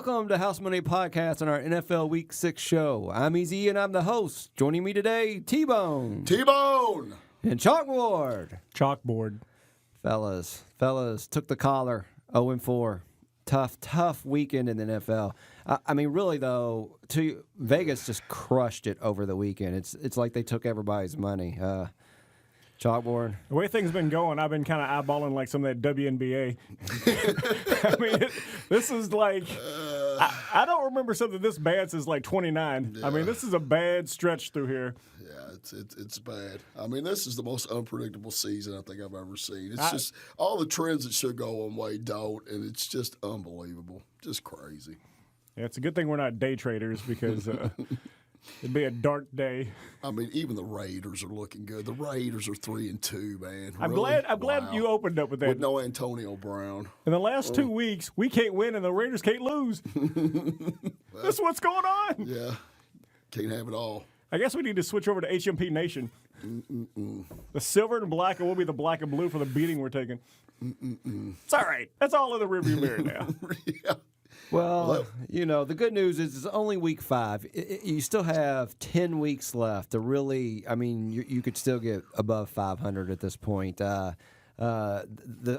Welcome to House Money Podcast on our NFL Week 6 show. I'm Easy and I'm the host. Joining me today, T-Bone. T-Bone! And Chalkboard. Chalkboard. Fellas, took the collar, 0-4. Tough weekend in the NFL. I mean, really, though, Vegas just crushed it over the weekend. It's like they took everybody's money. Chalkboard. The way things been going, I've been kind of eyeballing like some of that WNBA. I mean, this is like I don't remember something this bad since like 29. Yeah. I mean, this is a bad stretch through here. Yeah, it's bad. I mean, this is the most unpredictable season I think I've ever seen. It's just all the trends that should go one way don't, and it's just unbelievable, just crazy. Yeah, it's a good thing we're not day traders because it'd be a dark day. I mean, even the Raiders are looking good. The Raiders are 3-2, man. I'm really? glad you opened up with that. With no Antonio Brown. In the last 2 weeks, we can't win and the Raiders can't lose. That's what's going on. Yeah, can't have it all. I guess we need to switch over to HMP Nation. The silver and black, and we'll be the black and blue for the beating we're taking. It's all right. That's all in the rearview mirror now. Yeah. Well, you know, the good news is it's only week 5. You still have 10 weeks left to really, I mean, you could still get above 500 at this point. The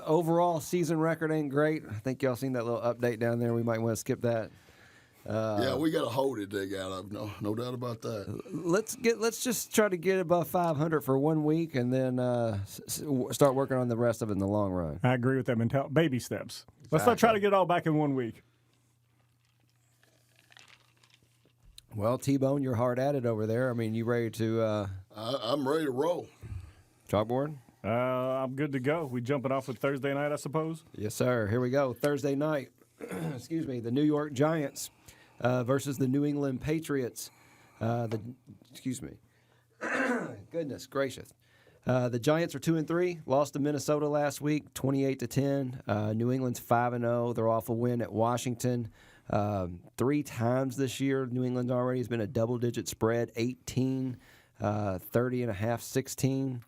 overall season record ain't great. I think y'all seen that little update down there. We might want to skip that. Yeah, we got a hole to dig out of. No doubt about that. Let's just try to get above 500 for 1 week and then start working on the rest of it in the long run. I agree with that mentality. Baby steps. Let's Exactly. not try to get it all back in 1 week. Well, T-Bone, you're hard at it over there. I mean, you ready to I'm ready to roll. Chalkboard? I'm good to go. We jumping off with Thursday night, I suppose? Yes, sir. Here we go. Thursday night. Excuse me. The New York Giants versus the New England Patriots. Excuse me. Goodness gracious. The Giants are 2-3. Lost to Minnesota last week, 28-10. New England's 5-0. They're off a win at Washington. 3 times this year, New England already has been a double-digit spread, 18, 30.5, 16.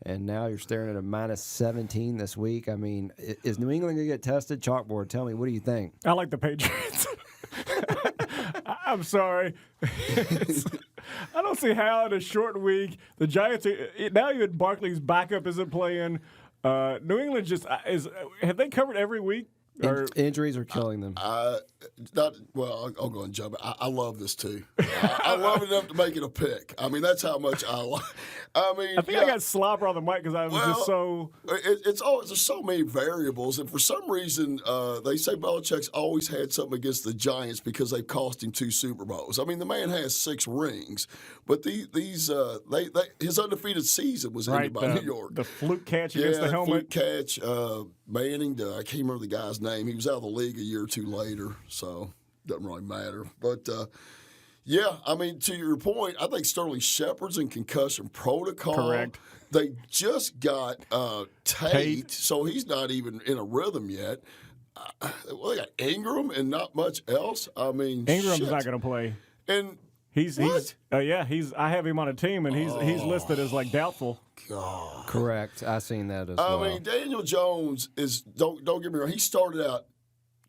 And now you're staring at a -17 this week. I mean, is New England going to get tested? Chalkboard, tell me, what do you think? I like the Patriots. I'm sorry. I don't see how in a short week the Giants now even Barkley's backup isn't playing. New England just have they covered every week? Injuries are killing them. I'll go and jump. I love this too. I love it enough to make it a pick. I mean, that's how much I like. I mean, I think I got slobber on the mic because I was just so. There's so many variables, and for some reason, they say Belichick's always had something against the Giants because they cost him 2 Super Bowls. I mean, the man has 6 rings, but his undefeated season was ended by New York. The fluke catch against the helmet. Fluke catch. Manning, I can't remember the guy's name. He was out of the league a year or 2 later, so doesn't really matter. But, yeah, I mean, to your point, I think Sterling Shepard's in concussion protocol. Correct. They just got Tate, so he's not even in a rhythm yet. They got Ingram and not much else. I mean, Ingram's not going to play. And I have him on a team, and he's listed as like doubtful. God. Correct. I seen that as well. I mean, Daniel Jones is don't get me wrong. He started out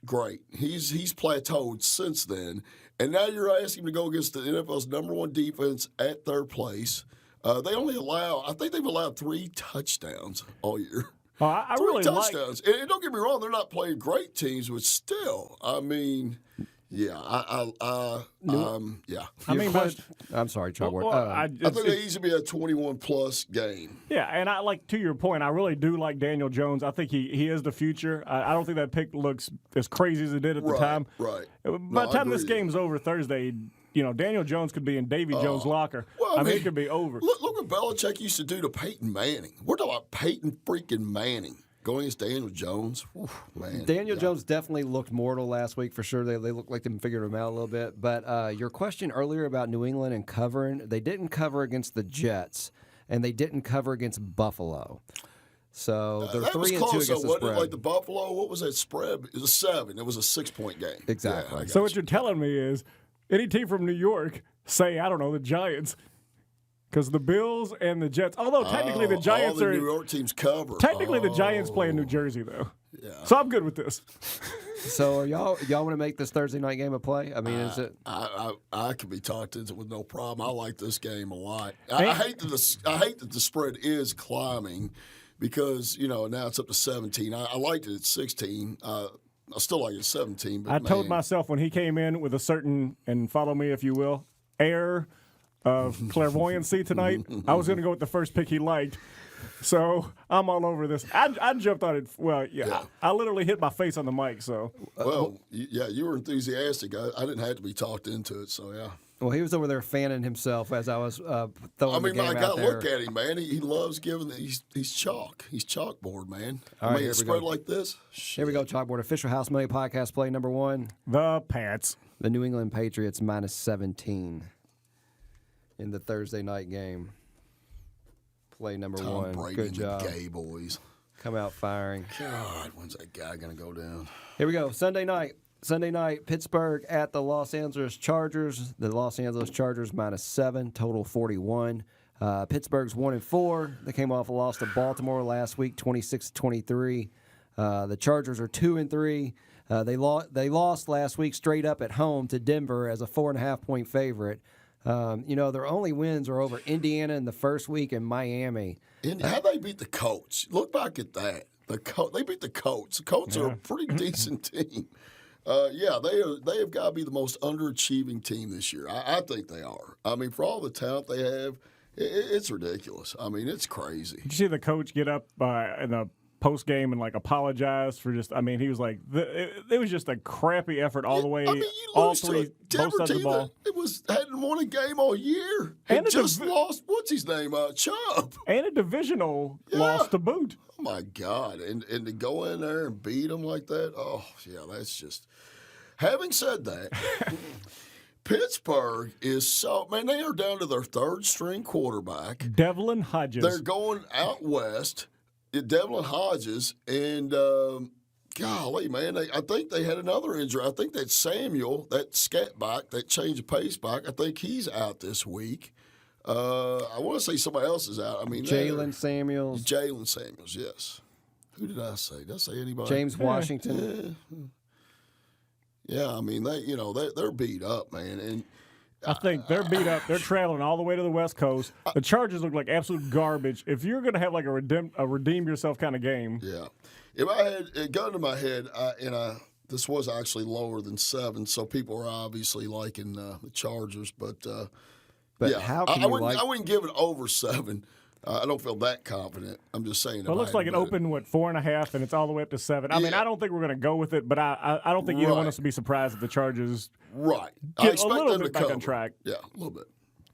great. He's plateaued since then, and now you're asking him to go against the NFL's #1 defense at 3rd place. I think they've allowed 3 touchdowns all year. Oh, I 3 really touchdowns. And don't get me wrong, they're not playing great teams, but still, I mean. Yeah, yeah. I mean, I'm sorry, Chalkboard. I think it needs to be a 21-plus game. Yeah, and I like to your point. I really do like Daniel Jones. I think he is the future. I don't think that pick looks as crazy as it did at the time. Right. By the time this game's over Thursday, Daniel Jones could be in Davy Jones' locker. Well, I mean, it could be over. Look what Belichick used to do to Peyton Manning. We're talking about Peyton freaking Manning. Going against Daniel Jones, man. Daniel Jones definitely looked mortal last week for sure. They looked like they figured him out a little bit. But your question earlier about New England and covering, they didn't cover against the Jets, and they didn't cover against Buffalo. So they're 3-2 against the spread. Like the Buffalo, what was that spread? It was 7. It was a 6-point game. Exactly. Yeah, so what you're telling me is, any team from New York, say, I don't know, the Giants. Because the Bills and the Jets, although technically the Giants all the New York teams cover. Technically, the Giants play in New Jersey, though. Yeah. So I'm good with this. So are y'all want to make this Thursday night game a play? I mean, is it? I could be talked into with no problem. I like this game a lot. I hate that the spread is climbing because now it's up to 17. I liked it at 16. I still like it at 17. But I told myself when he came in with a certain, and follow me if you will, air of clairvoyancy tonight, I was going to go with the first pick he liked. So I'm all over this. I jumped on it. Well, yeah. I literally hit my face on the mic. So you were enthusiastic. I didn't have to be talked into it. So yeah. Well, he was over there fanning himself as I was throwing the game my out God, there. look at him, man. He loves giving. He's chalk. He's chalkboard, man. All right, here we spread go. like this. Here we go. Chalkboard official house money podcast play number 1. the Pats. The New England Patriots minus 17 in the Thursday night game. Play number Tom 1. Brady Good and job. the gay boys. Come out firing. God, when's that guy gonna go down? Here we go. Sunday night, Pittsburgh at the Los Angeles Chargers. The Los Angeles Chargers minus 7, total 41. Pittsburgh's 1-4. They came off a loss to Baltimore last week, 26-23. The Chargers are 2-3. They lost last week straight up at home to Denver as a 4.5-point favorite. Their only wins are over Indiana in the first week and Miami. And how they beat the Colts? Look back at that. They beat the Colts. The Colts are a pretty decent team. They have got to be the most underachieving team this year. I think they are. I mean, for all the talent they have, it's ridiculous. I mean, it's crazy. Did you see the coach get up in the post game and apologize for just? I mean, he was like, it was just a crappy effort all the way. I mean, you all lose three, to a Denver both sides of team the ball. that hadn't won a game all year. And It just lost. What's his name? Chubb. And a divisional loss to boot. Oh my God! And to go in there and beat them like that. Oh yeah, that's just. Having said that, Pittsburgh is so man. They are down to their third string quarterback. Devlin Hodges. They're going out west. Devlin Hodges and golly, man, I think they had another injury. I think that Samuel, that scat back, that change of pace back, I think he's out this week. I want to say somebody else is out. I mean, Jalen Samuels. Jalen Samuels, yes. Who did I say? Did I say anybody? James Washington. Yeah, I mean, they're beat up, man. And I think they're beat up. They're traveling all the way to the West Coast. The Chargers look like absolute garbage. If you're going to have a redeem yourself kind of game. Yeah. If I had it gun to my head, this was actually lower than 7, so people are obviously liking the Chargers. But yeah, how can I wouldn't give it over 7. I don't feel that confident. I'm just saying. Well, it looks like it opened, 4.5, and it's all the way up to 7. I mean, I don't think we're going to go with it, but I don't think either one of us would be surprised if the Chargers I get expect a little them bit to back cover. on track. Yeah, a little bit.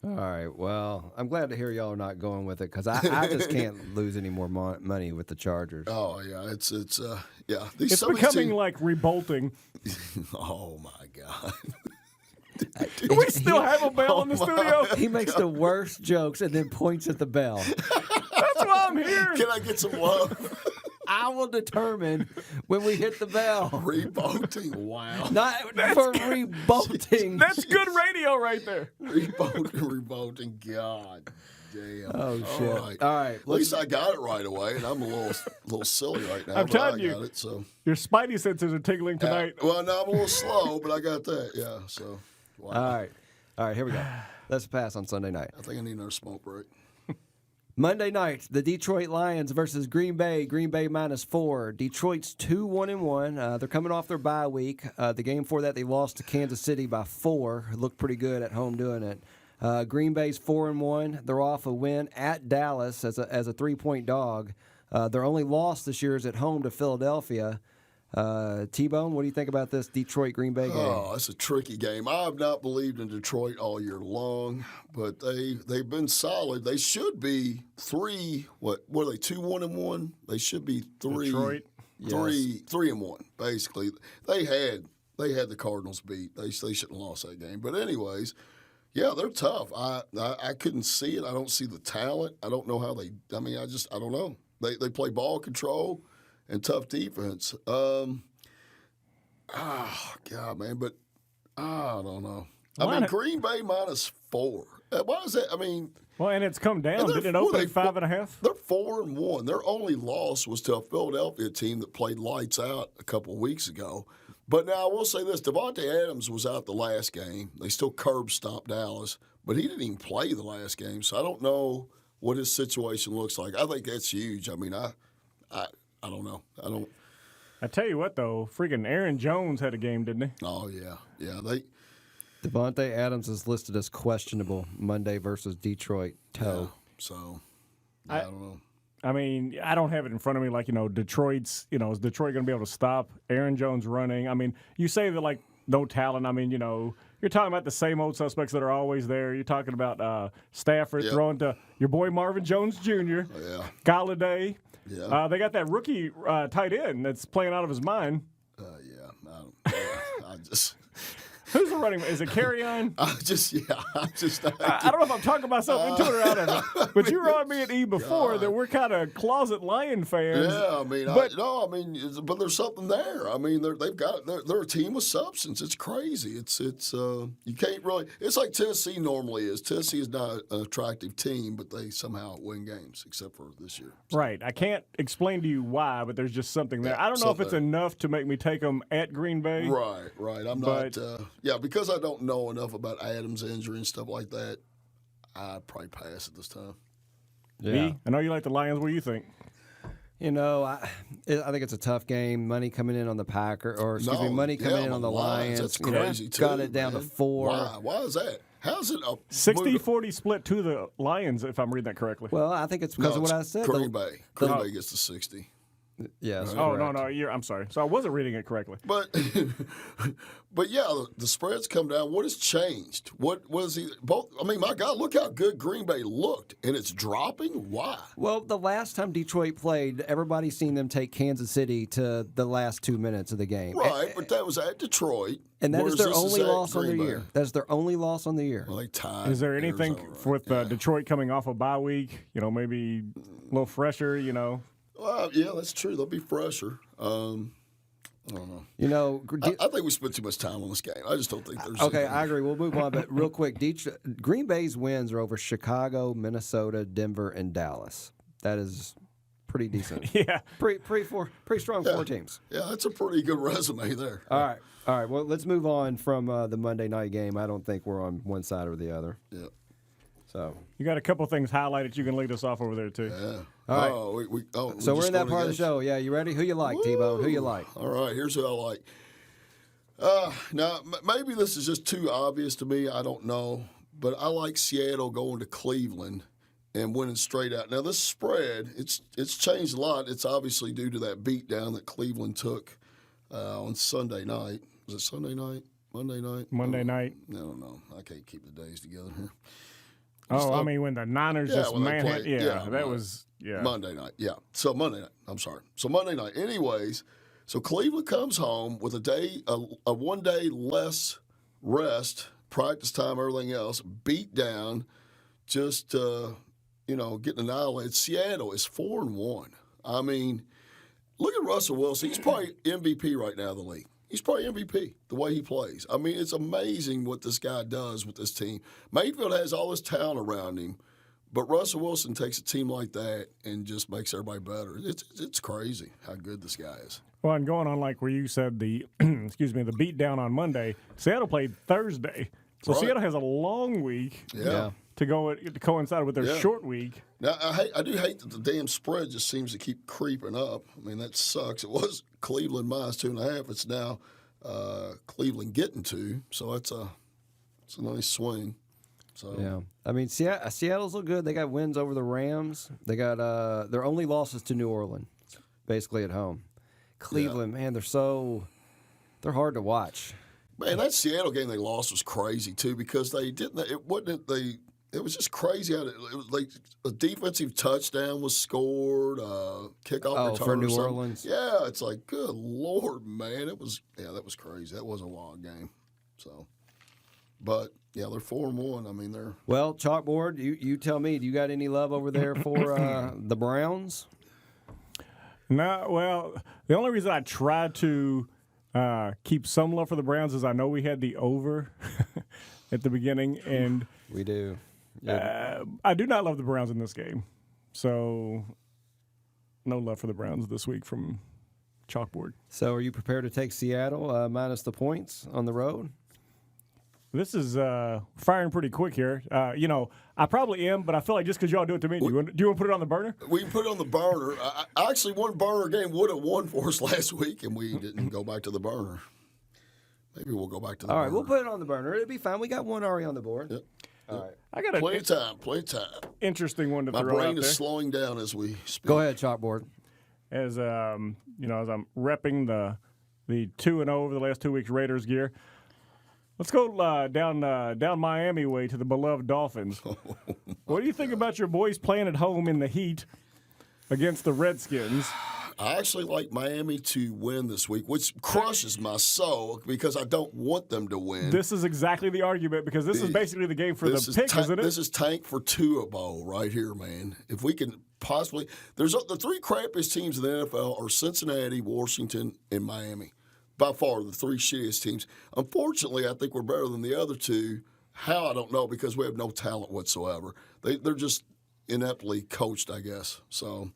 All right. Well, I'm glad to hear y'all are not going with it because I just can't lose any more money with the Chargers. Oh yeah, it's yeah. It's becoming revolting. Oh my God. Do we still have a bell in the studio? He makes the worst jokes and then points at the bell. That's why I'm here. Can I get some love? I will determine when we hit the bell. Rebolting. Wow. Not for rebolting. That's good radio right there. Rebolting. God damn. Oh shit. All right. At least I got it right away, and I'm a little silly right now. I'm but telling I you. got it, so. Your spidey senses are tingling tonight. Well, now I'm a little slow, but I got that. Yeah. So. Wow. All right. Here we go. Let's pass on Sunday night. I think I need another smoke break. Monday night, the Detroit Lions versus Green Bay. Green Bay -4. Detroit's 2-1-1. They're coming off their bye week. The game before that, they lost to Kansas City by 4. Looked pretty good at home doing it. Green Bay's 4-1. They're off a win at Dallas as a 3-point dog. Their only loss this year is at home to Philadelphia. T-Bone, what do you think about this Detroit-Green Bay game? Oh, it's a tricky game. I have not believed in Detroit all year long, but they've been solid. They should be 3. What are they? 2-1-1. They should be 3. Detroit. 3-1. Basically, they had the Cardinals beat. They shouldn't have lost that game. But anyways, yeah, they're tough. I couldn't see it. I don't see the talent. I don't know how they. I mean, I don't know. They play ball control and tough defense. God, man, but I don't know. I mean, Green Bay -4. Why is that? I mean, well, and it's come down. Didn't it open at 5.5? They're 4-1. Their only loss was to a Philadelphia team that played lights out a couple of weeks ago. But now I will say this: Devontae Adams was out the last game. They still curb stomped Dallas, but he didn't even play the last game. So I don't know what his situation looks like. I think that's huge. I mean, I don't know. I tell you what, though, freaking Aaron Jones had a game, didn't he? Oh yeah. Devontae Adams is listed as questionable Monday versus Detroit toe. So I don't know. I mean, I don't have it in front of me like, Detroit's, is Detroit going to be able to stop Aaron Jones running? I mean, you say that, like, no talent. I mean, you're talking about the same old suspects that are always there. You're talking about Stafford throwing to your boy Marvin Jones Jr., Galladay. Yeah. They got that rookie tight end that's playing out of his mind. I just... Who's the running? Is it Carry-On? I don't know if I'm talking myself into it or out of it, but you were on me at E before that we're kind of closet Lion fans. Yeah, I mean, but there's something there. I mean, they're a team with substance. It's crazy. It's you can't really. It's like Tennessee normally is. Tennessee is not an attractive team, but they somehow win games, except for this year. So. Right. I can't explain to you why, but there's just something there. I don't know if it's enough to make me take them at Green Bay. Right. I'm not. Yeah, because I don't know enough about Adams' injury and stuff like that, I'd probably pass at this time. Yeah. I know you like the Lions. What do you think? I think it's a tough game. Money coming in on the money coming in on the Lions. That's crazy, too. Got it down to 4. Why is that? How's it up? 60-40 split to the Lions, if I'm reading that correctly. Well, I think it's because of what I said. Green Bay. Green Bay gets the 60. Yes. Oh, no. I'm sorry. So I wasn't reading it correctly. But yeah, the spreads come down. What has changed? What was he? Both. I mean, my God, look how good Green Bay looked, and it's dropping. Why? Well, the last time Detroit played, everybody's seen them take Kansas City to the last 2 minutes of the game. Right, but that was at Detroit. And that is their only loss on the year. That's their only loss on the year. Well, they tied. Is there anything with Detroit coming off a bye week? Maybe a little fresher. Well, yeah, that's true. They'll be fresher. I don't know. I think we spent too much time on this game. I just don't think there's. Okay, I agree. We'll move on, but real quick, Green Bay's wins are over Chicago, Minnesota, Denver, and Dallas. That is pretty decent. Yeah, pretty strong 4 teams. Yeah, that's a pretty good resume there. All right. Well, let's move on from the Monday night game. I don't think we're on one side or the other. Yeah. So you got a couple things highlighted. You can lead us off over there too. Yeah. All right. So we're in that part of the show. Yeah, you ready? Who you like, T-Bone? Who you like? All right. Here's who I like. Now maybe this is just too obvious to me. I don't know, but I like Seattle going to Cleveland and winning straight out. Now this spread, it's changed a lot. It's obviously due to that beatdown that Cleveland took on Sunday night. Was it Sunday night? Monday night? Monday night. I don't know. I can't keep the days together here. I mean, when the Niners just manhandled. That was Monday night. Yeah. So Monday night. I'm sorry. So Monday night. Anyways, so Cleveland comes home with a 1 day less rest, practice time, everything else, beat down, just getting annihilated. Seattle is 4-1. I mean, look at Russell Wilson. He's probably MVP right now in the league. He's probably MVP, the way he plays. I mean, it's amazing what this guy does with this team. Mayfield has all this talent around him, but Russell Wilson takes a team like that and just makes everybody better. It's crazy how good this guy is. Well, and going on like where you said the the beat down on Monday, Seattle played Thursday. So right. Seattle has a long week to coincide with their short week. Now, I do hate that the damn spread just seems to keep creeping up. I mean, that sucks. It was Cleveland minus 2.5. It's now Cleveland getting 2. So it's a nice swing. So yeah, I mean, Seattle's look good. They got wins over the Rams. They got their only losses to New Orleans, basically at home. Cleveland, man, they're hard to watch. Man, that Seattle game they lost was crazy too because they didn't. It was just crazy how it was like a defensive touchdown was scored, kickoff return for New Orleans. Yeah, it's like good Lord, man, that was crazy. That was a long game. So, but yeah, they're 4-1. I mean, they're chalkboard. You tell me. Do you got any love over there for the Browns? No. Well, the only reason I tried to keep some love for the Browns is I know we had the over at the beginning, and we do. Yeah. I do not love the Browns in this game, so no love for the Browns this week from chalkboard. So are you prepared to take Seattle minus the points on the road? This is firing pretty quick here. I probably am, but I feel like just because y'all do it to me, do you want to put it on the burner? We can put it on the burner. I actually, one burner game would have won for us last week, and we didn't go back to the burner. Maybe we'll go back to the burner. All right, we'll put it on the burner. It'll be fine. We got one already on the board. Yep. All right. I got Plenty of time. interesting one to My throw out brain there. is slowing down as we speak. Go ahead, chalkboard. As as I'm repping the 2-0 over the last 2 weeks Raiders gear. Let's go down Miami way to the beloved Dolphins. What do you think about your boys playing at home in the heat against the Redskins? I actually like Miami to win this week, which crushes my soul because I don't want them to win. This is exactly the argument because this is basically the game for the pick, isn't it? This is tank for Tua Bowl right here, man. If we can possibly – the three crappiest teams in the NFL are Cincinnati, Washington, and Miami. By far the three shittiest teams. Unfortunately, I think we're better than the other two. How, I don't know, because we have no talent whatsoever. They're just ineptly coached, I guess. So,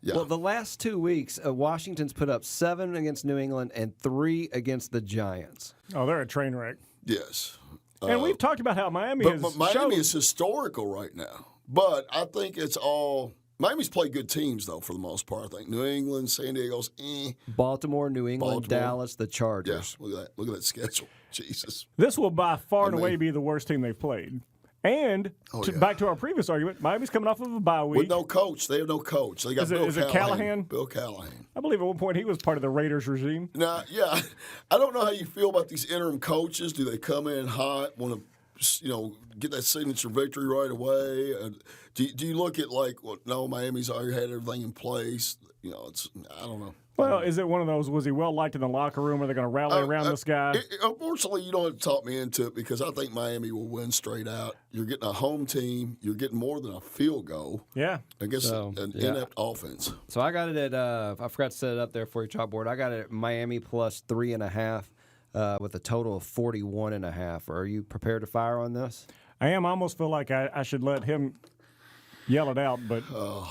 yeah. Well, the last 2 weeks, Washington's put up 7 against New England and 3 against the Giants. Oh, they're a train wreck. Yes. And we've talked about how Miami But Miami is historical right now. But I think it's all – Miami's played good teams, though, for the most part. I think New England, San Diego's, Baltimore, New England, Dallas, the Chargers. Yeah, look at that schedule. Jesus. This will by far and away be the worst team they've played. And back to our previous argument, Miami's coming off of a bye week. With no coach. They have no coach. They got Is it Callahan? Bill Callahan. I believe at one point he was part of the Raiders regime. Now, yeah, I don't know how you feel about these interim coaches. Do they come in hot, want to, get that signature victory right away? Do you look at no, Miami's already had everything in place? I don't know. Well, is it one of those, was he well liked in the locker room? Are they going to rally around this guy? Unfortunately, you don't have to talk me into it because I think Miami will win straight out. You're getting a home team. You're getting more than a field goal. Yeah. Against an inept offense. So I got it at, I forgot to set it up there for your chalkboard. I got it at Miami plus 3.5 with a total of 41.5. Are you prepared to fire on this? I am. I almost feel like I should let him yell it out, but God.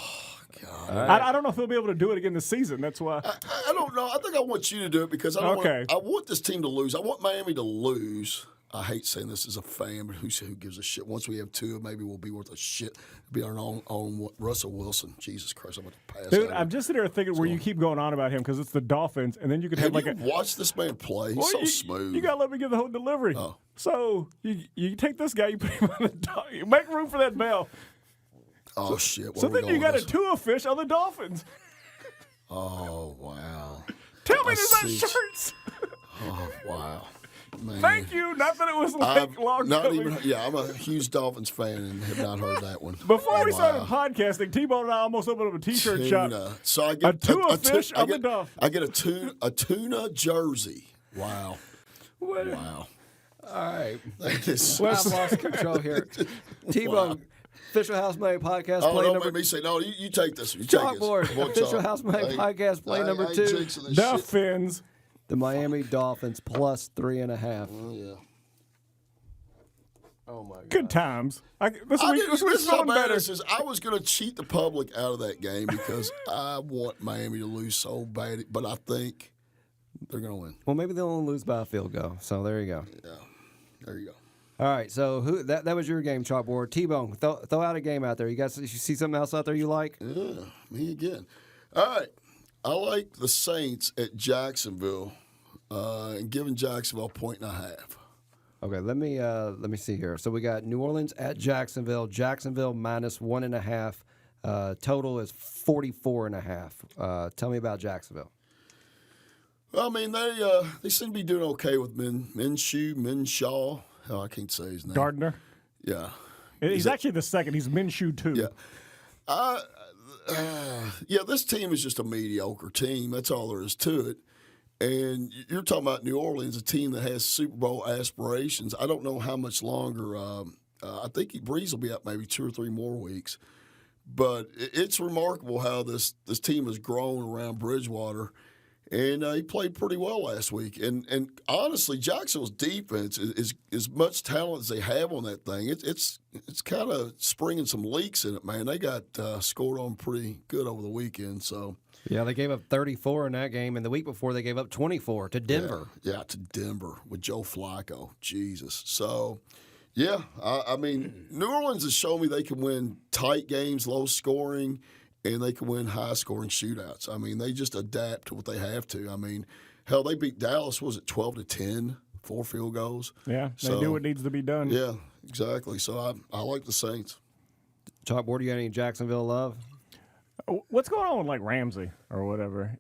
I don't know if he'll be able to do it again this season. That's why. I don't know. I think I want you to do it because I want this team to lose. I want Miami to lose. I hate saying this as a fan, but who gives a shit? Once we have two, maybe we'll be worth a shit. Be our own Russell Wilson. Jesus Christ, I'm going to pass. Dude, I'm just sitting there thinking where you keep going on about him because it's the Dolphins, and then you could have like watch this man play. He's so smooth. You got to let me give the whole delivery. Oh. So you take this guy, you put him on the Dolphins. You make room for that bell. Oh, shit. So then you got a Tua fish on the Dolphins. Oh, wow. Tell me there's not shirts. Oh, wow. Man. Thank you. Not that it was long coming. I'm a huge Dolphins fan and have not heard that one. Before we started podcasting, T-Bone and I almost opened up a T-shirt shop. So I get a Tua fish on the Dolphins. I get a tuna jersey. Wow. Wow. All right. That is Well, I've lost control here. T-Bone. Official House Money Podcast play don't number. make me say no. You take this. You Chalkboard. Take this. Official House Money Podcast play number 2. The Fins. The Miami Dolphins plus 3.5. Oh yeah. Oh my God. Good times. This This week's how going bad better. this is. I was going to cheat the public out of that game because I want Miami to lose so bad, but I think they're going to win. Well, maybe they'll only lose by a field goal. So there you go. Yeah. There you go. All right. So that was your game, Chalkboard. T-Bone, throw out a game out there. You see something else out there you like? Yeah, me again. All right. I like the Saints at Jacksonville and giving Jacksonville a 1.5. Okay, let me see here. So we got New Orleans at Jacksonville. Jacksonville minus 1.5. Total is 44.5. Tell me about Jacksonville. Well, I mean, they seem to be doing okay with Minshaw. Oh, I can't say his name. Gardner. Yeah. He's actually the second. He's Minshew too. Yeah. This team is just a mediocre team. That's all there is to it. And you're talking about New Orleans, a team that has Super Bowl aspirations. I don't know how much longer. I think Breeze will be out maybe 2 or 3 more weeks. But it's remarkable how this team has grown around Bridgewater. And he played pretty well last week. And honestly, Jacksonville's defense is as much talent as they have on that thing. It's kind of springing some leaks in it, man. They got scored on pretty good over the weekend. So Yeah, they gave up 34 in that game, and the week before they gave up 24 to Denver. Yeah, to Denver with Joe Flacco. Jesus. So, yeah, I mean, New Orleans has shown me they can win tight games, low scoring, and they can win high scoring shootouts. I mean, they just adapt to what they have to. I mean, hell, they beat Dallas, was it 12-10, 4 field goals? Yeah, they do what needs to be done. Yeah, exactly. So I like the Saints. Chalkboard, you got any Jacksonville love? What's going on with like Ramsey or whatever?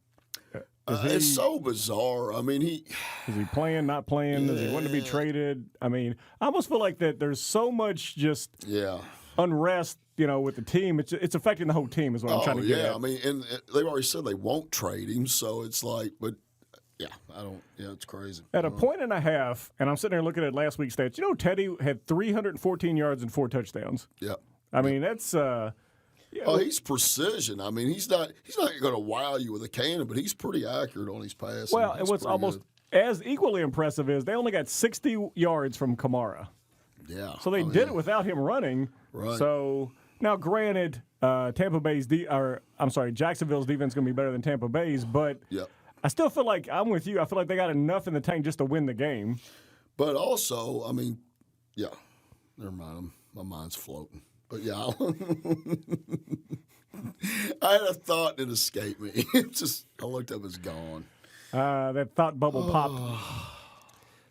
It's so bizarre. I mean, Is he playing, not playing? Does he want to be traded? I mean, I almost feel like that there's so much just unrest, with the team. It's affecting the whole team is what I'm trying to get at. I mean, and they've already said they won't trade him, so it's like, but it's crazy. At a point and a half, and I'm sitting there looking at last week's stats. Teddy had 314 yards and 4 touchdowns. Yeah. I mean, that's he's precision. I mean, he's not going to wow you with a cannon, but he's pretty accurate on his passes. Well, and what's almost as equally impressive is they only got 60 yards from Kamara. Yeah. So they did it without him running. Right. So now, granted, Jacksonville's defense is going to be better than Tampa Bay's, but I still feel like I'm with you. I feel like they got enough in the tank just to win the game. But also, I mean, never mind. My mind's floating. But yeah, I had a thought and it escaped me. I looked up, it's gone. That thought bubble popped.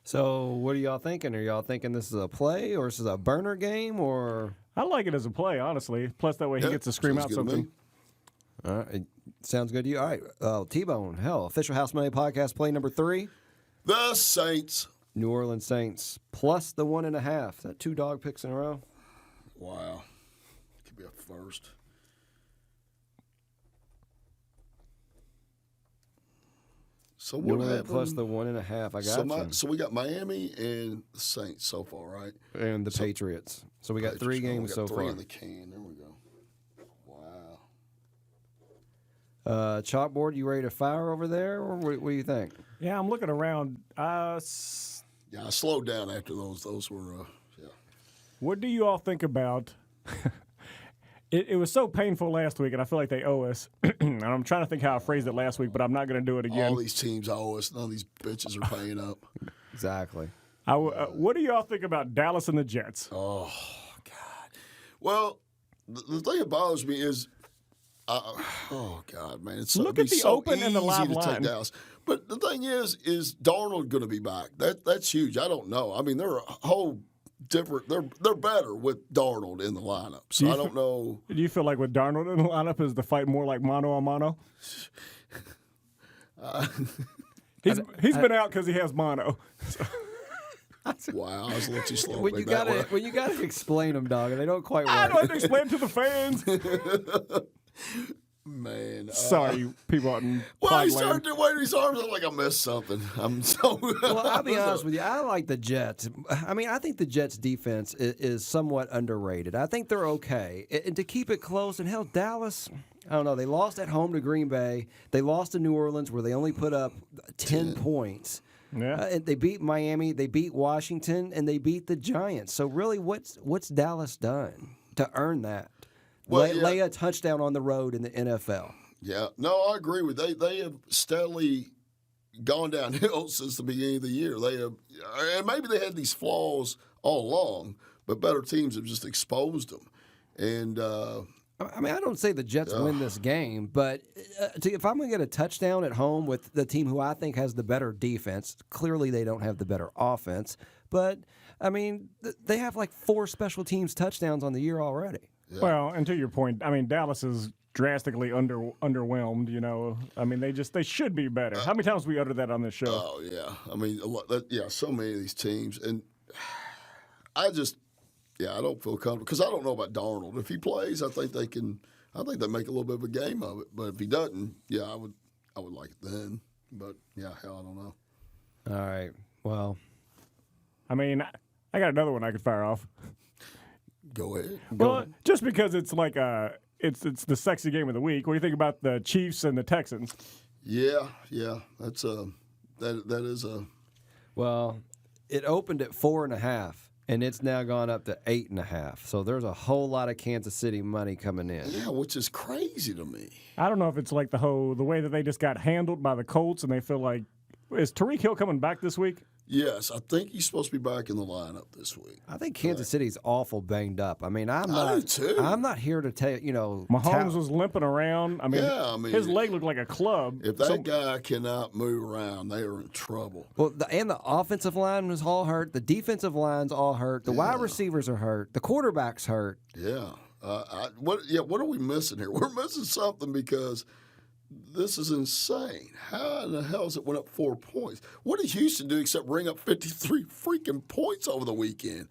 So what are y'all thinking? Are y'all thinking this is a play or this is a burner game or? I like it as a play, honestly. Plus that way he gets to scream out something. All right, sounds good to you. All right, T-Bone, official House Money Podcast play number 3. The Saints. New Orleans Saints plus the 1.5. Is that 2 dog picks in a row? Wow. Could be a first. So what happened? Plus the 1.5. I got you. So we got Miami and the Saints so far, right? And the Patriots. So we got 3 games so far. 3 in the can. There we go. Wow. Chalkboard, you ready to fire over there, or what do you think? Yeah, I'm looking around. I slowed down after those. Those were, What do you all think about? It was so painful last week, and I feel like they owe us. And I'm trying to think how I phrased it last week, but I'm not going to do it again. All these teams owe us. None of these bitches are paying up. Exactly. What do y'all think about Dallas and the Jets? Oh, God. Well, the thing that bothers me is, oh, God, man. It's Look at the so open and the live easy to line. take Dallas. But the thing is Darnold going to be back? That's huge. I don't know. I mean, they're a whole different. They're better with Darnold in the lineup. So I don't know. Do you feel like with Darnold in the lineup, is the fight more like mano a mano? He's been out because he has mono. Wow, I was a little too slow. When you gotta explain them, dog, and they don't quite work. I don't have to explain to the fans. Man, sorry, people out in well, he started waving his arms up like I missed something. I'm so. Well, I'll be honest with you. I like the Jets. I mean, I think the Jets' defense is somewhat underrated. I think they're okay. And to keep it close, and hell, Dallas, I don't know. They lost at home to Green Bay. They lost to New Orleans, where they only put up 10 points. Yeah. And they beat Miami, they beat Washington, and they beat the Giants. So really, what's Dallas done to earn that? Well, lay a touchdown on the road in the NFL. Yeah, no, I agree with you. They have steadily gone downhill since the beginning of the year. They have, and maybe they had these flaws all along, but better teams have just exposed them. And I mean, I don't say the Jets win this game, but if I'm going to get a touchdown at home with the team who I think has the better defense, clearly they don't have the better offense. But, I mean, they have like 4 special teams touchdowns on the year already. Yeah. Well, and to your point, I mean, Dallas is drastically underwhelmed. I mean, they should be better. How many times we uttered that on this show? Oh yeah, I mean, so many of these teams, and I don't feel comfortable because I don't know about Darnold. If he plays, I think they make a little bit of a game of it. But if he doesn't, I would like it then. But hell, I don't know. All right, well, I mean, I got another one I could fire off. Go ahead. Well, just because it's like it's the sexy game of the week. What do you think about the Chiefs and the Texans? Yeah, that's that is a. Well, it opened at 4.5. and it's now gone up to 8.5. So there's a whole lot of Kansas City money coming in. Yeah, which is crazy to me. I don't know if it's like the way that they just got handled by the Colts and they feel like, is Tyreek Hill coming back this week? Yes, I think he's supposed to be back in the lineup this week. I think Kansas City's awful banged up. I mean, I do too. I'm not here to tell you, Mahomes was limping around. His leg looked like a club. If that guy cannot move around, they are in trouble. Well, and the offensive line was all hurt. The defensive line's all hurt. The wide receivers are hurt. The quarterback's hurt. Yeah. What are we missing here? We're missing something because this is insane. How in the hell has it went up 4 points? What did Houston do except bring up 53 freaking points over the weekend?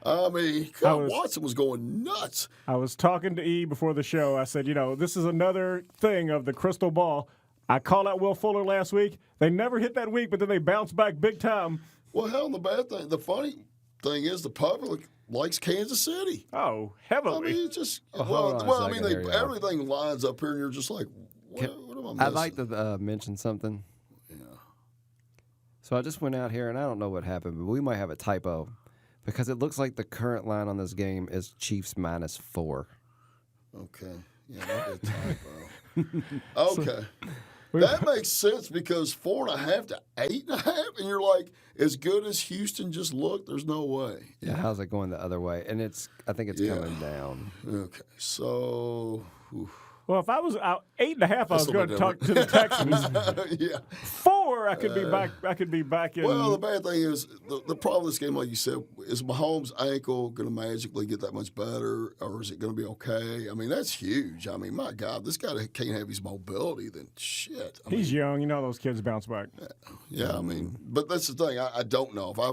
I mean, Watson was going nuts. I was talking to E before the show. I said, this is another thing of the crystal ball. I called out Will Fuller last week. They never hit that week, but then they bounced back big time. Well, hell, the funny thing is the public likes Kansas City. Oh, heavily. I mean, it's just everything lines up here, and you're just like, what am I missing? I'd like to mention something. Yeah. So I just went out here, and I don't know what happened, but we might have a typo because it looks like the current line on this game is Chiefs -4. Okay. Yeah, that'd be a typo. Okay. That makes sense because 4.5 to 8.5, and you're like, as good as Houston just looked, there's no way. Yeah, how's it going the other way? And I think it's coming down. Okay, so. Well, if I was out 8.5, I was going to talk to the Texans. Yeah. 4, I could be back. I could be back in. Well, the bad thing is the problem with this game, like you said, is Mahomes' ankle going to magically get that much better, or is it going to be okay? I mean, that's huge. I mean, my God, this guy can't have his mobility. Then shit. He's young. Those kids bounce back. Yeah, I mean, but that's the thing. I don't know if I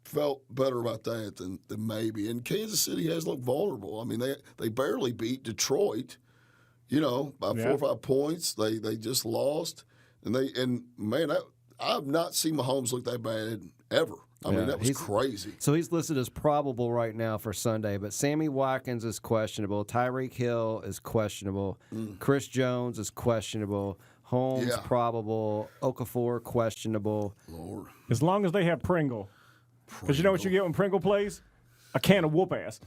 felt better about that than maybe. And Kansas City has looked vulnerable. I mean, they barely beat Detroit. By 4 or 5 points, they just lost, and man, I've not seen Mahomes look that bad ever. I mean, that was crazy. So he's listed as probable right now for Sunday, but Sammy Watkins is questionable. Tyreek Hill is questionable. Chris Jones is questionable. Holmes probable. Okafor questionable. Lord, as long as they have Pringle, because you know what you get when Pringle plays? A can of whoop ass.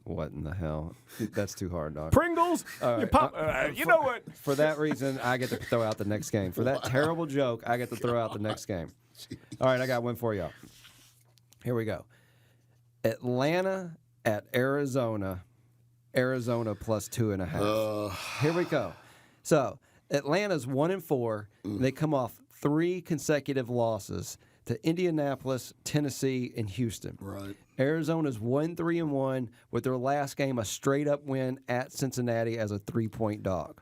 What in the hell? That's too hard, dog. Pringles? Right. You know what? For that reason, I get to throw out the next game. For that terrible joke, I get to throw out the next game. All right, I got one for y'all. Here we go. Atlanta at Arizona. Arizona +2.5. Here we go. So Atlanta's 1-4. They come off 3 consecutive losses to Indianapolis, Tennessee, and Houston. Right. Arizona's 1-3-1 with their last game a straight-up win at Cincinnati as a 3-point dog.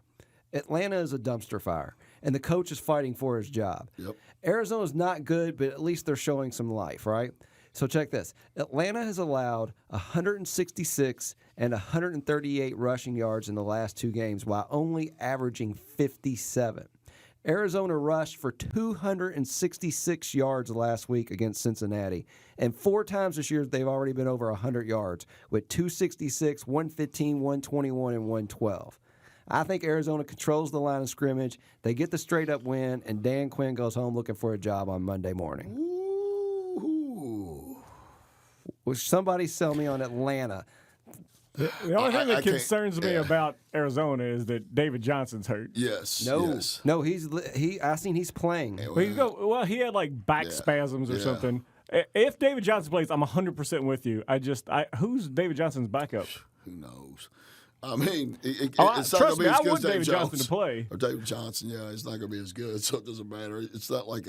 Atlanta is a dumpster fire, and the coach is fighting for his job. Yep. Arizona's not good, but at least they're showing some life, right? So check this. Atlanta has allowed 166 and 138 rushing yards in the last 2 games while only averaging 57. Arizona rushed for 266 yards last week against Cincinnati. And 4 times this year, they've already been over 100 yards with 266, 115, 121, and 112. I think Arizona controls the line of scrimmage. They get the straight-up win, and Dan Quinn goes home looking for a job on Monday morning. Ooh. Will somebody sell me on Atlanta? The only thing that concerns me about Arizona is that David Johnson's hurt. Yes. No. I seen he's playing. He had like back spasms or something. If David Johnson plays, I'm 100% with you. Who's David Johnson's backup? Who knows? I mean, it's trust not going to be me, as I good as want David Johnson Jones. to play. Or David Johnson, yeah, it's not going to be as good, so it doesn't matter. It's not like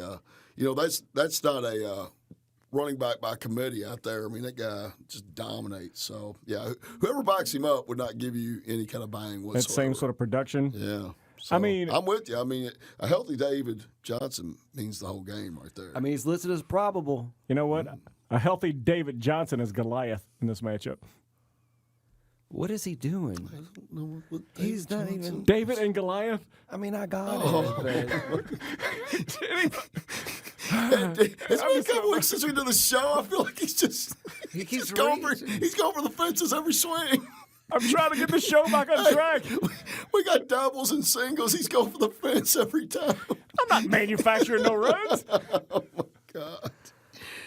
that's not a running back by committee out there. I mean, that guy just dominates. So, yeah, whoever backs him up would not give you any kind of bang whatsoever. That same sort of production? Yeah. So, I'm with you. I mean, a healthy David Johnson means the whole game right there. I mean, he's listed as probable. You know what? A healthy David Johnson is Goliath in this matchup. What is he doing? I don't know what He's not Johnson. even. David and Goliath? I mean, I got it. It's been a couple weeks since we did the show. I feel like he's going for the fences every swing. I'm trying to get the show back on track. We got doubles and singles. He's going for the fence every time. I'm not manufacturing no runs. Oh, my God.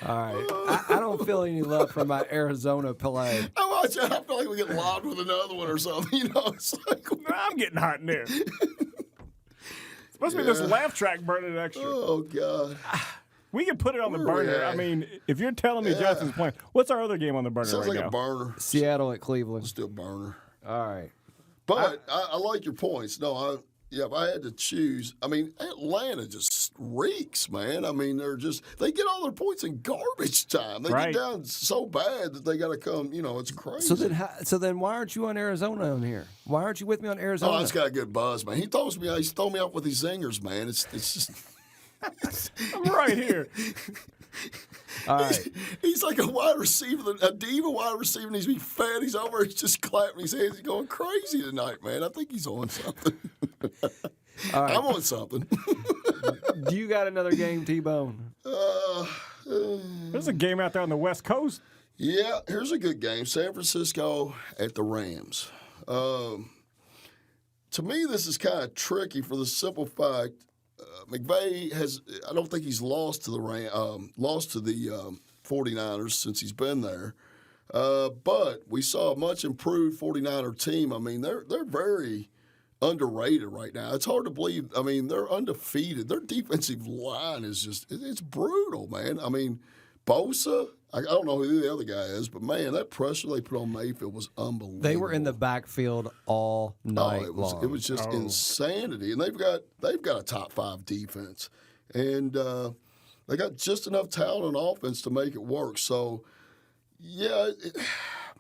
All right. I don't feel any love from my Arizona play. I feel like we get lobbed with another one or something. You know, it's like I'm getting hot in there. Supposed to be this laugh track burning extra. oh god. We can put it on the Where are we burner. at? I mean, if you're telling me Justin's playing, what's our other game on the burner Sounds right like now? a burner. Seattle at Cleveland. Still a burner. All right. But I like your points. No, if I had to choose, I mean, Atlanta just reeks, man. I mean, they get all their points in garbage time. They Right. get down so bad that they got to come. You know, it's crazy. So then, why aren't you on Arizona on here? Why aren't you with me on Arizona? Oh, it's got a good buzz, man. He's thrown me out with these zingers, man. It's just. I'm right here. All right. He's like a wide receiver, a diva wide receiver. And he's being fed. He's over. He's just clapping his hands. He's going crazy tonight, man. I think he's on something. All right. I'm on something. Do you got another game, T-Bone? There's a game out there on the West Coast. Yeah, here's a good game. San Francisco at the Rams. To me, this is kind of tricky for the simple fact McVay I don't think he's lost to the 49ers since he's been there. But we saw a much improved 49er team. I mean, they're very underrated right now. It's hard to believe. I mean, they're undefeated. Their defensive line is it's brutal, man. I mean, Bosa, I don't know who the other guy is, but, man, that pressure they put on Mayfield was unbelievable. They were in the backfield all night long. It was just insanity. And they've got a top 5 defense. And they got just enough talent on offense to make it work. So, yeah,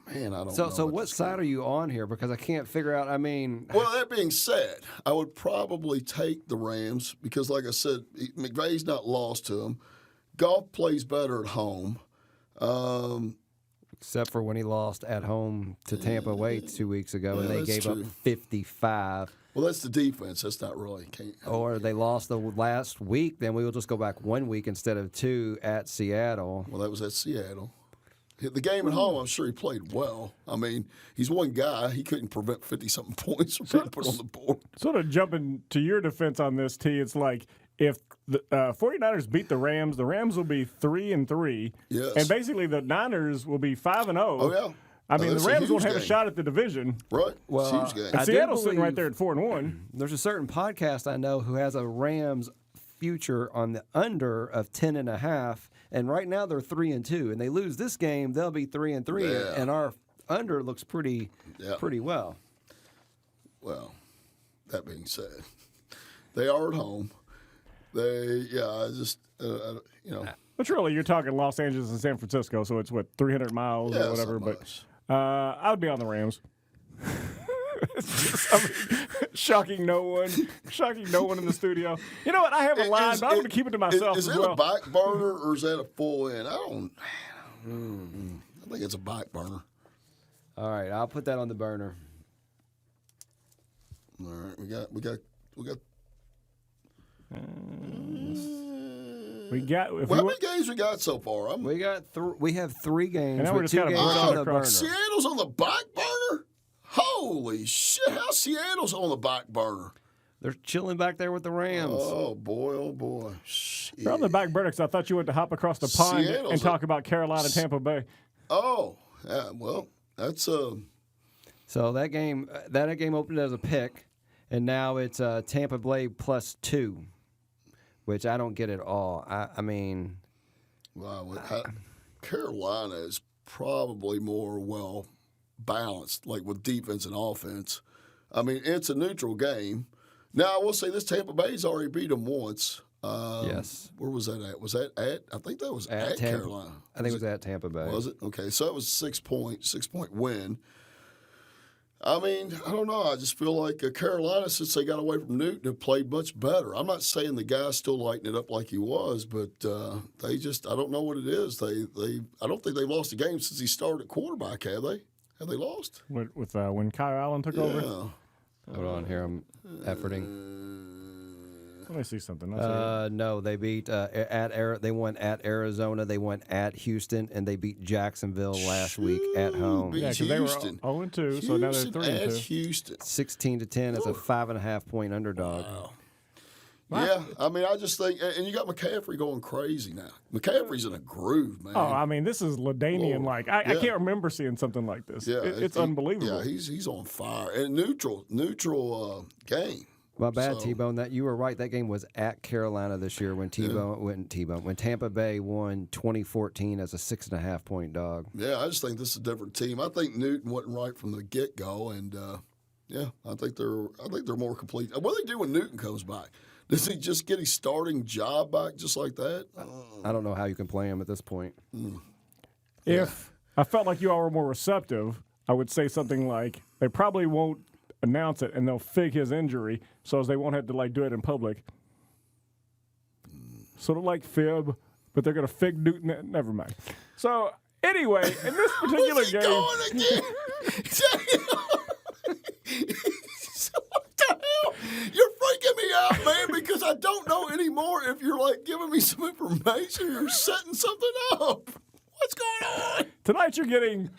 man, I don't know. So what side are you on here? Because I can't figure out. I mean, well, that being said, I would probably take the Rams because, like I said, McVay's not lost to them. Goff plays better at home. except for when he lost at home to Tampa Bay 2 weeks ago, and they that's gave up true. 55. Well, that's the defense. That's not really. Or they lost the last week, then we will just go back 1 week instead of 2 at Seattle. Well, that was at Seattle. The game at home, I'm sure he played well. I mean, he's one guy. He couldn't prevent 50-something points from being put on the board. Sort of jumping to your defense on this, T, it's like if the 49ers beat the Rams will be 3-3. Yes. And basically the Niners will be 5-0. Oh, yeah. I mean, that's the a Rams won't huge have a game. shot at the division. Right. Well, It's a huge game. I And do Seattle's sitting right believe- there at 4-1. There's a certain podcast I know who has a Rams future on the under of 10.5, and right now they're 3-2, and they lose this game, they'll be 3-3, Yeah. and our under looks pretty well. Well, that being said, they are at home. But really, you're talking Los Angeles and San Francisco, so it's, 300 miles Yeah, or whatever. something But much. I would be on the Rams. I mean, shocking no one in the studio. You know what? I have a line, but I'm going to keep it to myself Is as it well. a back burner or is that a full in? I think it's a back burner. All right, I'll put that on the burner. All right, we got. If Well, how we many games we got so far? We have 3 games now we're with just 2 kinda games bouncing on the burner. across. Seattle's on the back burner? Holy shit! How's Seattle's on the back burner? They're chilling back there with the Rams. Oh boy! Shit. You're on the back burner because I thought you went to hop across the pond Seattle's and talk about Carolina, Tampa Bay. Oh, yeah, well, that's So that game opened as a pick, and now it's Tampa Bay +2, which I don't get at all. I mean, wow. Carolina is probably more well balanced, like with defense and offense. I mean, it's a neutral game. Now, I will say this: Tampa Bay's already beat them once. yes. Where was that at? Was that at? I think that was at Tampa. Carolina. I think it was at Tampa Bay. Was it? Okay, so it was 6 point win. I mean, I don't know. I just feel like Carolina, since they got away from Newton, have played much better. I'm not saying the guy's still lighting it up like he was, but they just, I don't know what it is. I don't think they've lost a game since he started at quarterback, have they? Have they lost? With when Kyle Allen took over? Yeah. Hold on here, I'm efforting. Let me see something. Let's see. No, they beat they won at Arizona, they won at Houston, and they beat Jacksonville last week at home. beat Yeah, because they were Houston. 0-2, so now they're Houston at 3-2. Houston. 16-10 as a 5.5 point underdog. Wow. Yeah, I mean, I just think, and you got McCaffrey going crazy now. McCaffrey's in a groove, man. Oh, I mean, this is LaDainian like. I Yeah. can't remember seeing something like this. Yeah, It's unbelievable. Yeah, he's on fire. And neutral game. My bad, So- T-Bone. That you were right. That game was at Carolina this year when when Tampa Bay won 2014 as a 6.5 point dog. Yeah, I just think this is a different team. I think Newton wasn't right from the get go, and yeah, I think they're more complete. What do they do when Newton comes back? Does he just get his starting job back just like that? I don't know how you can play him at this point. If I felt like you all were more receptive, I would say something like they probably won't announce it and they'll fig his injury so as they won't have to like do it in public. Sort of like fib, but they're going to fig Newton. Never mind. So anyway, in this particular game, Going again? What the hell? You're freaking me out, man, because I don't know anymore if you're like giving me some information or you're setting something up. What's going on? tonight you're getting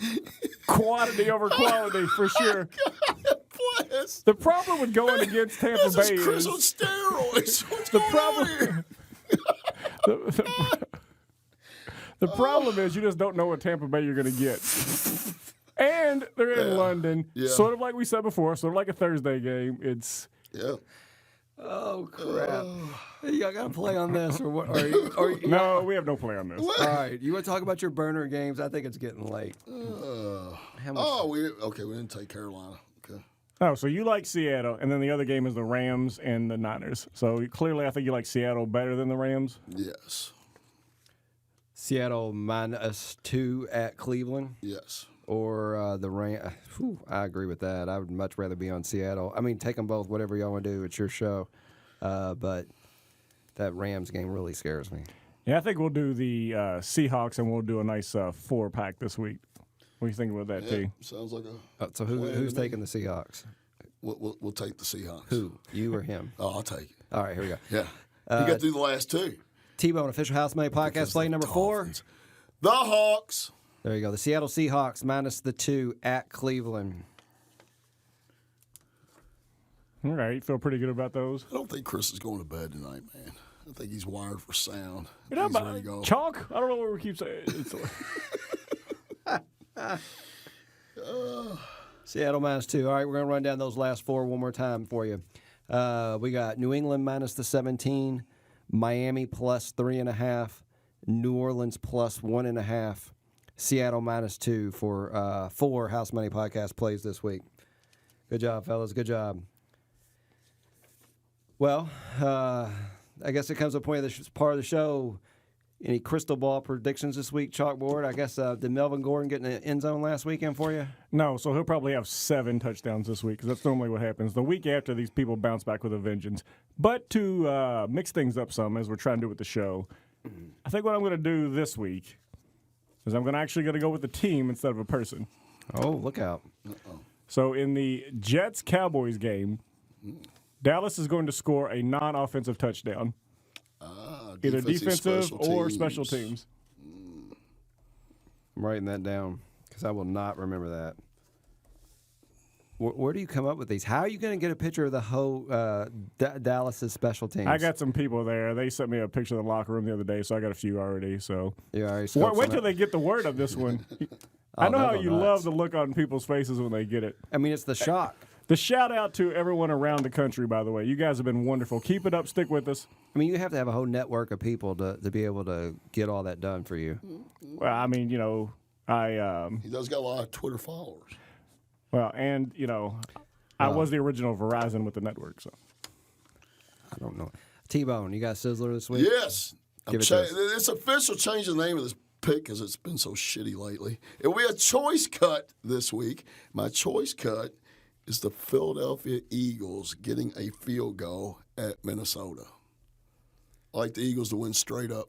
quantity over quality for sure. God bless. The problem with going against Tampa This Bay is Chris is on steroids. What's the going problem. on here? The problem is you just don't know what Tampa Bay you're going to get. And they're in London, Yeah. sort of like we said before, sort of like a Thursday game. It's Yeah. Oh crap! Y'all got to play on this, or what? no, we have no play on this. All right, you want to talk about your burner games? I think it's getting late. How much? We didn't take Carolina. Okay. Oh, so you like Seattle, and then the other game is the Rams and the Niners. So clearly, I think you like Seattle better than the Rams. Yes. Seattle -2 at Cleveland, Yes. or the Rams. I agree with that. I would much rather be on Seattle. I mean, take them both, whatever y'all want to do. It's your show. But that Rams game really scares me. Yeah, I think we'll do the Seahawks, and we'll do a nice 4-pack this week. What do you think about that, Yeah. T? Sounds like a. So Plan who's to me. taking the Seahawks? We'll take the Seahawks. Who? You or him? Oh, I'll take it. All right, here we go. Yeah. You got to do the last two. T-Bone, official House Money Podcast, play number 4. Dolphins. The Hawks. There you go. The Seattle Seahawks -2 at Cleveland. All right, you feel pretty good about those. I don't think Chris is going to bed tonight, man. I think he's wired for sound. You know, He's ready to go. chalk? I don't know what we keep saying. It's, Seattle -2. All right, we're going to run down those last 4 one more time for you. We got New England -17, Miami +3.5, New Orleans +1.5, Seattle -2 for 4 House Money Podcast plays this week. Good job, fellas. Good job. Well, I guess it comes to a point of this part of the show. Any crystal ball predictions this week, chalkboard? I guess did Melvin Gordon get in the end zone last weekend for you? no, so he'll probably have 7 touchdowns this week because that's normally what happens. The week after, these people bounce back with a vengeance. But to mix things up some, as we're trying to do with the show, I think what I'm going to do this week is I'm actually going to go with the team instead of a person. Oh, look out. So in the Jets-Cowboys game, Dallas is going to score a non-offensive touchdown, either defensive or special teams. I'm writing that down because I will not remember that. Where do you come up with these? How are you going to get a picture of the whole Dallas's special teams? I got some people there. They sent me a picture of the locker room the other day, so I got a few already. So You already scoped wait some till out? they get the word of this one. I know they'll how go you nuts. love the look on people's faces when they get it. I mean, it's the shock. The shout out to everyone around the country, by the way. You guys have been wonderful. Keep it up. Stick with us. I mean, you have to have a whole network of people to be able to get all that done for you. Well, I mean, you know, He does got a lot of Twitter followers. I was the original Verizon with the network, so. I don't know. T-Bone, you got Sizzler this week? Yes. Give it to us. It's official. Change the name of this pick because it's been so shitty lately. It will be a choice cut this week. My choice cut is the Philadelphia Eagles getting a field goal at Minnesota. I like the Eagles to win straight up.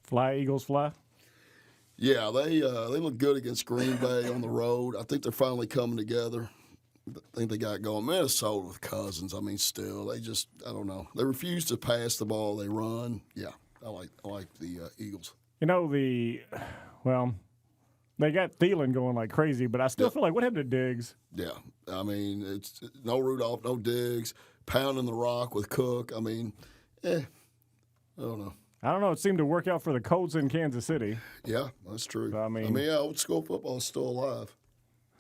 Fly, Eagles, fly. Yeah, they look good against Green Bay on the road. I think they're finally coming together. I think they got going. Minnesota with Cousins. I mean, still, I don't know. They refuse to pass the ball. They run. Yeah, I like the Eagles. You know, they got Thielen going like crazy, but I still feel like what happened to Diggs? Yeah, I mean, it's no Rudolph, no Diggs. pounding the rock with Cook. I mean, I don't know. I don't know. It seemed to work out for the Colts in Kansas City. Yeah, that's true. I mean, yeah, old school football is still alive.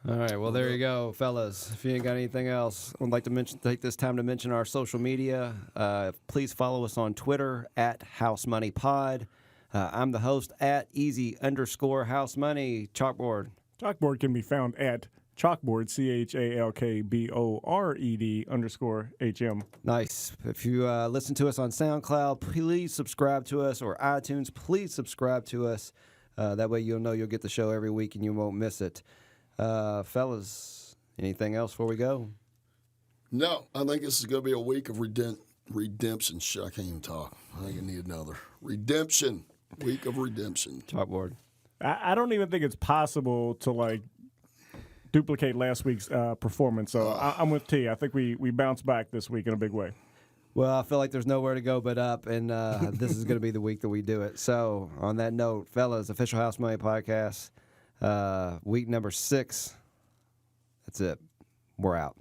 All right, well, there you go, fellas. If you ain't got anything else, I'd like to take this time to mention our social media. Please follow us on Twitter at House Money Pod. I'm the host at easy_house money. Chalkboard. Chalkboard can be found at Chalkboard, CHALKBORED_HM. Nice. If you listen to us on SoundCloud, please subscribe to us, or iTunes, please subscribe to us. That way you'll know you'll get the show every week and you won't miss it. Fellas, anything else before we go? No, I think this is going to be a week of redemption. I can't even talk. I think I need another. Redemption. Week of redemption. Chalkboard. I don't even think it's possible to, duplicate last week's performance. So I'm with T. I think we bounce back this week in a big way. Well, I feel like there's nowhere to go but up, and this is going to be the week that we do it. So, on that note, fellas, Official House Money Podcast, week number 6. That's it. We're out.